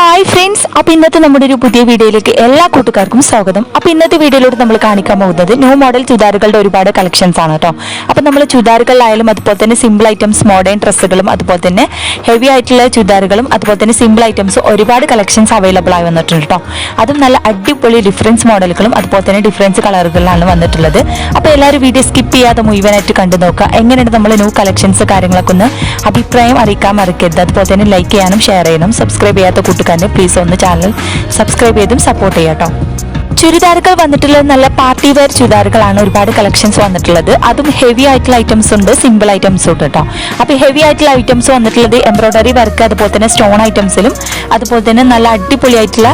Hi friends, അപ്പോൾ ഇന്നത്തെ നമ്മുടെ ഒരു പുതിയ വീഡിയോയിലേക്ക് എല്ലാ കൂട്ടുകാർക്കും സ്വാഗതം. അപ്പോൾ ഇന്നത്തെ വീഡിയോയിലൂടെ നമ്മൾ കാണിക്കാൻ പോകുന്നത് ന്യൂ മോഡൽ ചുരിദാറുകളുടെ ഒരുപാട് കളക്ഷൻസ് ആണ് കേട്ടോ. അപ്പോൾ നമ്മൾ ചുരിദാറുകളിലായാലും അതുപോലെ തന്നെ സിമ്പിൾ ഐറ്റംസ്, മോഡേൺ ഡ്രസ്സുകളും അതുപോലെ തന്നെ ഹെവി ആയിട്ടുള്ള ചുരിദാറുകളും അതുപോലെ തന്നെ സിമ്പിൾ ഐറ്റംസ് ഒരുപാട് കളക്ഷൻസ് അവൈലബിൾ ആയി വന്നിട്ടുണ്ട് കേട്ടോ. അതും നല്ല അടിപൊളി ഡിഫറൻസ് മോഡലുകളും അതുപോലെ തന്നെ ഡിഫറൻസ് കളറുകളിലാണ് വന്നിട്ടുള്ളത്. അപ്പോൾ എല്ലാവരും വീഡിയോ സ്കിപ്പ് ചെയ്യാതെ മുഴുവനായിട്ട് കണ്ടു നോക്കുക. എങ്ങനെയാണ് നമ്മൾ ന്യൂ കളക്ഷൻസ് കാര്യങ്ങളൊക്കെ ഒന്ന് അഭിപ്രായം അറിയിക്കാൻ മറക്കരുത്. അതുപോലെ തന്നെ ലൈക്ക് ചെയ്യാനും ഷെയർ ചെയ്യാനും സബ്സ്ക്രൈബ് ചെയ്യാത്ത കൂട്ടുകാരനെ പ്ലീസ് ഒന്ന് ചാനൽ സബ്സ്ക്രൈബ് ചെയ്തും സപ്പോർട്ട് ചെയ്യാം കേട്ടോ. ചുരിദാറുകൾ വന്നിട്ടുള്ളത് നല്ല പാർട്ടി വെയർ ചുരിദാറുകളാണ് ഒരുപാട് കളക്ഷൻസ് വന്നിട്ടുള്ളത്. അതും ഹെവി ആയിട്ടുള്ള ഐറ്റംസ് ഉണ്ട്, സിമ്പിൾ ഐറ്റംസ് ഉണ്ട് കേട്ടോ. അപ്പോൾ ഹെവി ആയിട്ടുള്ള ഐറ്റംസ് വന്നിട്ടുള്ളത് എംബ്രോയിഡറി വർക്ക് അതുപോലെ തന്നെ സ്റ്റോൺ ഐറ്റംസിലും അതുപോലെ തന്നെ നല്ല അടിപൊളി ആയിട്ടുള്ള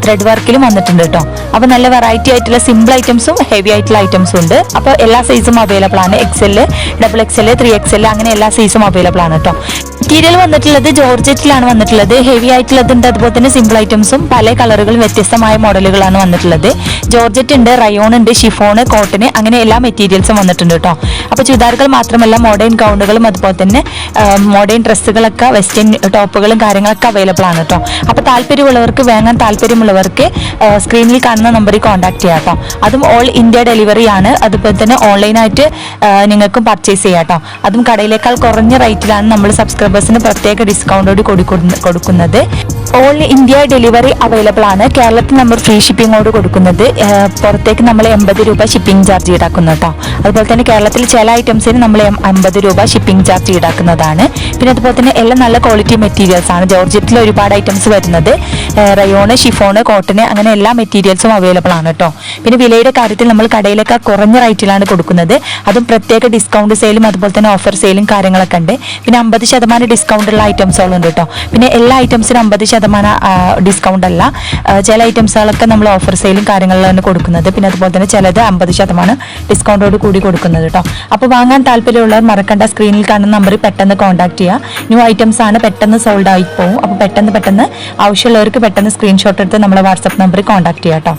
ത്രെഡ് വർക്കിലും വന്നിട്ടുണ്ട് കേട്ടോ. അപ്പോൾ നല്ല വെറൈറ്റി ആയിട്ടുള്ള സിമ്പിൾ ഐറ്റംസും ഹെവി ആയിട്ടുള്ള ഐറ്റംസും ഉണ്ട്. അപ്പോൾ എല്ലാ സൈസും അവൈലബിൾ ആണ്. XL, XXL, 3XL അങ്ങനെ എല്ലാ സൈസും അവൈലബിൾ ആണ് കേട്ടോ. മെറ്റീരിയൽ വന്നിട്ടുള്ളത് ജോർജറ്റിലാണ് വന്നിട്ടുള്ളത്. ഹെവി ആയിട്ടുള്ളതുണ്ട്, അതുപോലെ തന്നെ സിമ്പിൾ ഐറ്റംസും പല കളറുകളും വ്യത്യസ്തമായ മോഡലുകളാണ് വന്നിട്ടുള്ളത്. ജോർജറ്റ് ഉണ്ട്, റയോൺ ഉണ്ട്, ഷിഫോൺ, കോട്ടൺ അങ്ങനെ എല്ലാ മെറ്റീരിയൽസും വന്നിട്ടുണ്ട് കേട്ടോ. അപ്പോൾ ചുരിദാറുകൾ മാത്രമല്ല മോഡേൺ ഗൗണുകളും അതുപോലെ തന്നെ മോഡേൺ ഡ്രസ്സുകളൊക്കെ വെസ്റ്റേൺ ടോപ്പുകളും കാര്യങ്ങളൊക്കെ അവൈലബിൾ ആണ് കേട്ടോ. അപ്പോൾ താല്പര്യമുള്ളവർക്ക്, വാങ്ങാൻ താല്പര്യമുള്ളവർക്ക് സ്ക്രീനിൽ കാണുന്ന നമ്പറിൽ കോൺടാക്ട് ചെയ്യാം കേട്ടോ. അതും ഓൾ ഇന്ത്യ ഡെലിവറി ആണ്. അതുപോലെ തന്നെ ഓൺലൈനായിട്ട് നിങ്ങൾക്കും പർച്ചേസ് ചെയ്യാം കേട്ടോ. അതും കടയിലേക്കാൾ കുറഞ്ഞ റേറ്റിലാണ് നമ്മൾ സബ്സ്ക്രൈബേഴ്സിന് പ്രത്യേക ഡിസ്കൗണ്ടോട് കൊടുക്കുന്നത്. ഓൾ ഇന്ത്യ ഡെലിവറി അവൈലബിൾ ആണ്. കേരളത്തിൽ നമ്മൾ ഫ്രീ ഷിപ്പിങ്ങോട് കൊടുക്കുന്നത്. പുറത്തേക്ക് നമ്മൾ 80 രൂപ ഷിപ്പിംഗ് ചാർജ് ഈടാക്കുന്നു കേട്ടോ. അതുപോലെ തന്നെ കേരളത്തിൽ ചില ഐറ്റംസിന് നമ്മൾ 50 രൂപ ഷിപ്പിംഗ് ചാർജ് ഈടാക്കുന്നതാണ്. പിന്നെ അതുപോലെ തന്നെ എല്ലാം നല്ല ക്വാളിറ്റി മെറ്റീരിയൽസ് ആണ്. ജോർജറ്റിൽ ഒരുപാട് ഐറ്റംസ് വരുന്നത്. റയോണ്, ഷിഫോണ്, കോട്ടൺ അങ്ങനെ എല്ലാ മെറ്റീരിയൽസും അവൈലബിൾ ആണ് കേട്ടോ. പിന്നെ വിലയുടെ കാര്യത്തിൽ നമ്മൾ കടയിലേക്ക് കുറഞ്ഞ റേറ്റിലാണ് കൊടുക്കുന്നത്. അതും പ്രത്യേക ഡിസ്കൗണ്ട് സെയിലും അതുപോലെ തന്നെ ഓഫർ സെയിലും കാര്യങ്ങളൊക്കെ ഉണ്ട്. പിന്നെ 50% ഡിസ്കൗണ്ട് ഉള്ള ഐറ്റംസുകളും ഉണ്ട് കേട്ടോ. പിന്നെ എല്ലാ ഐറ്റംസിനും 50% ഡിസ്കൗണ്ട് അല്ല. ചില ഐറ്റംസുകളൊക്കെ നമ്മൾ ഓഫർ സെയിലും കാര്യങ്ങളിലാണ് കൊടുക്കുന്നത്. പിന്നെ അതുപോലെ തന്നെ ചിലത് 50% ഡിസ്കൗണ്ടോട് കൂടി കൊടുക്കുന്നത് കേട്ടോ. അപ്പോൾ വാങ്ങാൻ താല്പര്യമുള്ളവർ മറക്കണ്ട, സ്ക്രീനിൽ കാണുന്ന നമ്പറിൽ പെട്ടെന്ന് കോൺടാക്ട് ചെയ്യുക. ന്യൂ ഐറ്റംസ് ആണ്, പെട്ടെന്ന് സോൾഡ് ആയി പോകും. അപ്പോൾ പെട്ടെന്ന് ആവശ്യമുള്ളവർക്ക് പെട്ടെന്ന് സ്ക്രീൻഷോട്ട് എടുത്ത് നമ്മളെ വാട്സപ്പ് നമ്പറിൽ കോൺടാക്ട് ചെയ്യാം കേട്ടോ.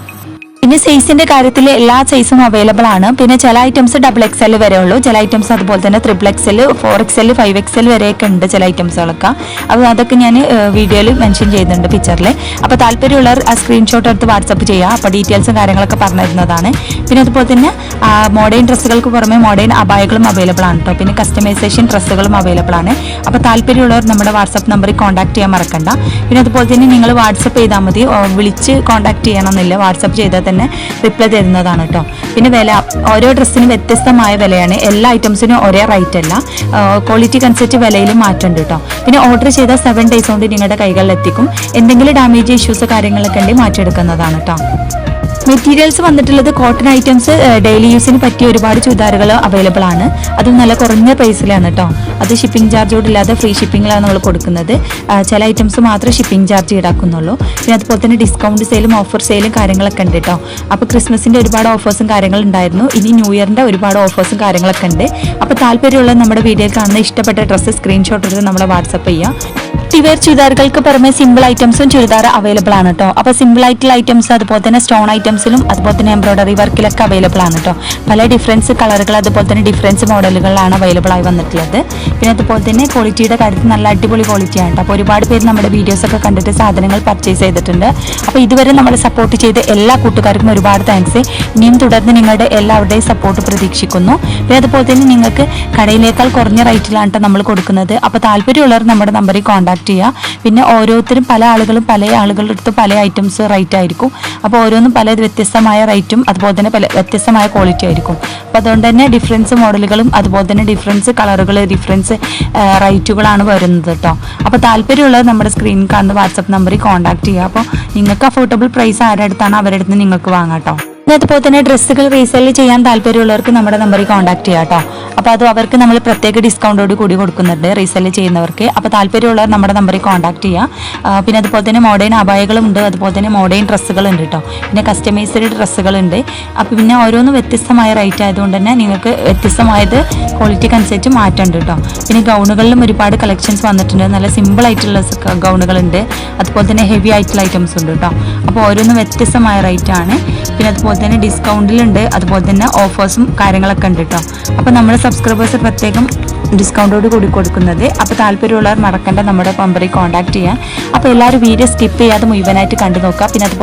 പിന്നെ സൈസിന്റെ കാര്യത്തിൽ എല്ലാ സൈസും അവൈലബിൾ ആണ്. പിന്നെ ചില ഐറ്റംസ് XXL വരെ ഉള്ളൂ, ചില ഐറ്റംസ് അതുപോലെ തന്നെ XXL, 4XL, 5XL വരെയൊക്കെ ഉണ്ട് ചില ഐറ്റംസുകളൊക്കെ. അപ്പോൾ അതൊക്കെ ഞാൻ വീഡിയോയിൽ മെൻഷൻ ചെയ്യുന്നുണ്ട്, പിക്ചറിൽ. അപ്പോൾ താല്പര്യമുള്ളവർ ആ സ്ക്രീൻഷോട്ട് എടുത്ത് വാട്സപ്പ് ചെയ്യുക. അപ്പോൾ ഡീറ്റെയിൽസും കാര്യങ്ങളൊക്കെ പറഞ്ഞു തരുന്നതാണ്. പിന്നെ അതുപോലെ തന്നെ മോഡേൺ ഡ്രസ്സുകൾക്ക് പുറമെ മോഡേൺ അബായകളും അവൈലബിൾ ആണ് കേട്ടോ. പിന്നെ കസ്റ്റമൈസേഷൻ ഡ്രസ്സുകളും അവൈലബിൾ ആണ്. അപ്പോൾ താല്പര്യമുള്ളവർ നമ്മുടെ വാട്സപ്പ് നമ്പറിൽ കോൺടാക്ട് ചെയ്യാൻ മറക്കണ്ട. പിന്നെ അതുപോലെ തന്നെ നിങ്ങൾ വാട്സപ്പ് ചെയ്താൽ മതി, വിളിച്ച് കോൺടാക്ട് ചെയ്യണമെന്നില്ല. വാട്സപ്പ് ചെയ്താൽ തന്നെ റിപ്ലൈ തരുന്നതാണ് കേട്ടോ. പിന്നെ വില ഓരോ ഡ്രസ്സിനും വ്യത്യസ്തമായ വിലയാണ്. എല്ലാ ഐറ്റംസിനും ഒരേ റേറ്റ് അല്ല, ക്വാളിറ്റിക്ക് അനുസരിച്ച് വിലയിലും മാറ്റമുണ്ട് കേട്ടോ. പിന്നെ ഓർഡർ ചെയ്താൽ 7 days കൊണ്ട് നിങ്ങളുടെ കൈകളിൽ എത്തിക്കും. എന്തെങ്കിലും ഡാമേജ് ഇഷ്യൂസ് കാര്യങ്ങളൊക്കെ ഉണ്ടെങ്കിൽ മാറ്റിയെടുക്കുന്നതാണ് കേട്ടോ. മെറ്റീരിയൽസ് വന്നിട്ടുള്ളത് കോട്ടൺ ഐറ്റംസ്, ഡെയിലി യൂസിന് പറ്റിയ ഒരുപാട് ചുരിദാറുകൾ അവൈലബിൾ ആണ്. അതും നല്ല കുറഞ്ഞ പ്രൈസിലാണ് കേട്ടോ. അത് ഷിപ്പിംഗ് ചാർജോട് ഇല്ലാതെ ഫ്രീ ഷിപ്പിങ്ങിലാണ് നമ്മൾ കൊടുക്കുന്നത്. ചില ഐറ്റംസ് മാത്രമേ ഷിപ്പിംഗ് ചാർജ് ഈടാക്കുന്നുള്ളൂ. പിന്നെ അതുപോലെ തന്നെ ഡിസ്കൗണ്ട് സെയിലും ഓഫർ സെയിലും കാര്യങ്ങളൊക്കെ ഉണ്ട് കേട്ടോ. അപ്പോൾ ക്രിസ്മസിൻ്റെ ഒരുപാട് ഓഫേഴ്സും കാര്യങ്ങളും ഉണ്ടായിരുന്നു. ഇനി ന്യൂ ഇയറിൻ്റെ ഒരുപാട് ഓഫേഴ്സും കാര്യങ്ങളൊക്കെ ഉണ്ട്. അപ്പോൾ താല്പര്യമുള്ള നമ്മുടെ വീഡിയോയിൽ കാണുന്ന ഇഷ്ടപ്പെട്ട ഡ്രസ്സ് സ്ക്രീൻഷോട്ട് എടുത്ത് നമ്മളെ വാട്സപ്പ് ചെയ്യുക. വെയർ ചുരിദാറുകൾക്ക് പുറമെ സിമ്പിൾ ഐറ്റംസും ചുരിദാർ അവൈലബിൾ ആണ് കേട്ടോ. അപ്പോൾ സിമ്പിൾ ആയിട്ടുള്ള ഐറ്റംസ് അതുപോലെ തന്നെ സ്റ്റോൺ ഐറ്റംസിലും അതുപോലെ തന്നെ എംബ്രോയിഡറി വർക്കിലൊക്കെ അവൈലബിൾ ആണ് കേട്ടോ. പല ഡിഫറൻസ് കളറുകൾ അതുപോലെ തന്നെ ഡിഫറൻസ് മോഡലുകളിലാണ് അവൈലബിൾ ആയി വന്നിട്ടുള്ളത്. പിന്നെ അതുപോലെ തന്നെ ക്വാളിറ്റിയുടെ കാര്യത്തിൽ നല്ല അടിപൊളി ക്വാളിറ്റിയാണ് കേട്ടോ. അപ്പോൾ ഒരുപാട് പേര് നമ്മുടെ വീഡിയോസൊക്കെ കണ്ടിട്ട് സാധനങ്ങൾ പർച്ചേസ് ചെയ്തിട്ടുണ്ട്. അപ്പോൾ ഇതുവരെ നമ്മൾ സപ്പോർട്ട് ചെയ്ത എല്ലാ കൂട്ടുകാർക്കും ഒരുപാട് താങ്ക്സ്. ഇനിയും തുടർന്ന് നിങ്ങളുടെ എല്ലാവരുടെയും സപ്പോർട്ട് പ്രതീക്ഷിക്കുന്നു. പിന്നെ അതുപോലെ തന്നെ നിങ്ങൾക്ക് കടയിലേക്കാൾ കുറഞ്ഞ റേറ്റിലാണ് കേട്ടോ നമ്മൾ കൊടുക്കുന്നത്. അപ്പോൾ താല്പര്യമുള്ളവർ നമ്മുടെ നമ്പറിൽ കോൺടാക്ട് ചെയ്യുക. പിന്നെ ഓരോരുത്തരും പല ആളുകളുടെ അടുത്ത് പല ഐറ്റംസ് റേറ്റ് ആയിരിക്കും. അപ്പോൾ ഓരോന്നും പല വ്യത്യസ്തമായ റേറ്റും അതുപോലെ തന്നെ പല വ്യത്യസ്തമായ ക്വാളിറ്റി ആയിരിക്കും. അപ്പോൾ അതുകൊണ്ട് തന്നെ ഡിഫറൻസ് മോഡലുകളും അതുപോലെ തന്നെ ഡിഫറൻസ് കളറുകൾ, ഡിഫറൻസ് റേറ്റുകളാണ് വരുന്നത് കേട്ടോ. അപ്പോൾ താല്പര്യമുള്ളത് നമ്മുടെ സ്ക്രീനിൽ കാണുന്ന വാട്സപ്പ് നമ്പറിൽ കോൺടാക്ട് ചെയ്യുക. അപ്പോൾ നിങ്ങൾക്ക് അഫോർഡബിൾ പ്രൈസ് ആരുടെ അടുത്താണ് അവരുടെ അടുത്ത് നിങ്ങൾക്ക് വാങ്ങാം കേട്ടോ. അതുപോലെ തന്നെ ഡ്രസ്സുകൾ റീസെൽ ചെയ്യാൻ താല്പര്യമുള്ളവർക്ക് നമ്മുടെ നമ്പറിൽ കോൺടാക്ട് ചെയ്യാം കേട്ടോ. അപ്പോൾ അത് അവർക്ക് നമ്മൾ പ്രത്യേക ഡിസ്കൗണ്ടോട് കൂടി കൊടുക്കുന്നുണ്ട് റീസെൽ ചെയ്യുന്നവർക്ക്. അപ്പോൾ താല്പര്യമുള്ളവർ നമ്മുടെ നമ്പറിൽ കോൺടാക്ട് ചെയ്യുക. പിന്നെ അതുപോലെ തന്നെ മോഡേൺ അബായകളും ഉണ്ട്, അതുപോലെ തന്നെ മോഡേൺ ഡ്രസ്സുകളുണ്ട് കേട്ടോ. പിന്നെ കസ്റ്റമൈസ്ഡ് ഡ്രസ്സുകളുണ്ട്. അപ്പോൾ പിന്നെ ഓരോന്നും വ്യത്യസ്തമായ റേറ്റ് ആയതുകൊണ്ട് തന്നെ നിങ്ങൾക്ക് വ്യത്യസ്തമായത് ക്വാളിറ്റിക്ക് അനുസരിച്ച് മാറ്റമുണ്ട് കേട്ടോ. പിന്നെ ഗൗണുകളിലും ഒരുപാട് കളക്ഷൻസ് വന്നിട്ടുണ്ട്. നല്ല സിമ്പിൾ ആയിട്ടുള്ള ഗൗണുകളുണ്ട്, അതുപോലെ തന്നെ ഹെവി ആയിട്ടുള്ള ഐറ്റംസ് ഉണ്ട് കേട്ടോ. അപ്പോൾ ഓരോന്നും വ്യത്യസ്തമായ റേറ്റ് ആണ്. പിന്നെ അതുപോലെ തന്നെ ഡിസ്കൗണ്ടിലുണ്ട്, അതുപോലെ തന്നെ ഓഫേഴ്സും കാര്യങ്ങളൊക്കെ ഉണ്ട് കേട്ടോ. അപ്പോൾ നമ്മുടെ സബ്സ്ക്രൈബേഴ്സ് പ്രത്യേകം ഡിസ്കൗണ്ടോട് കൂടി കൊടുക്കുന്നത്. അപ്പോൾ താല്പര്യമുള്ളവർ മറക്കണ്ട നമ്മുടെ നമ്പറിൽ കോൺടാക്ട് ചെയ്യാം. അപ്പോൾ എല്ലാവരും വീഡിയോ സ്കിപ്പ് ചെയ്യാതെ മുഴുവനായിട്ട് കണ്ടു നോക്കുക. പിന്നെ അതുപോലെ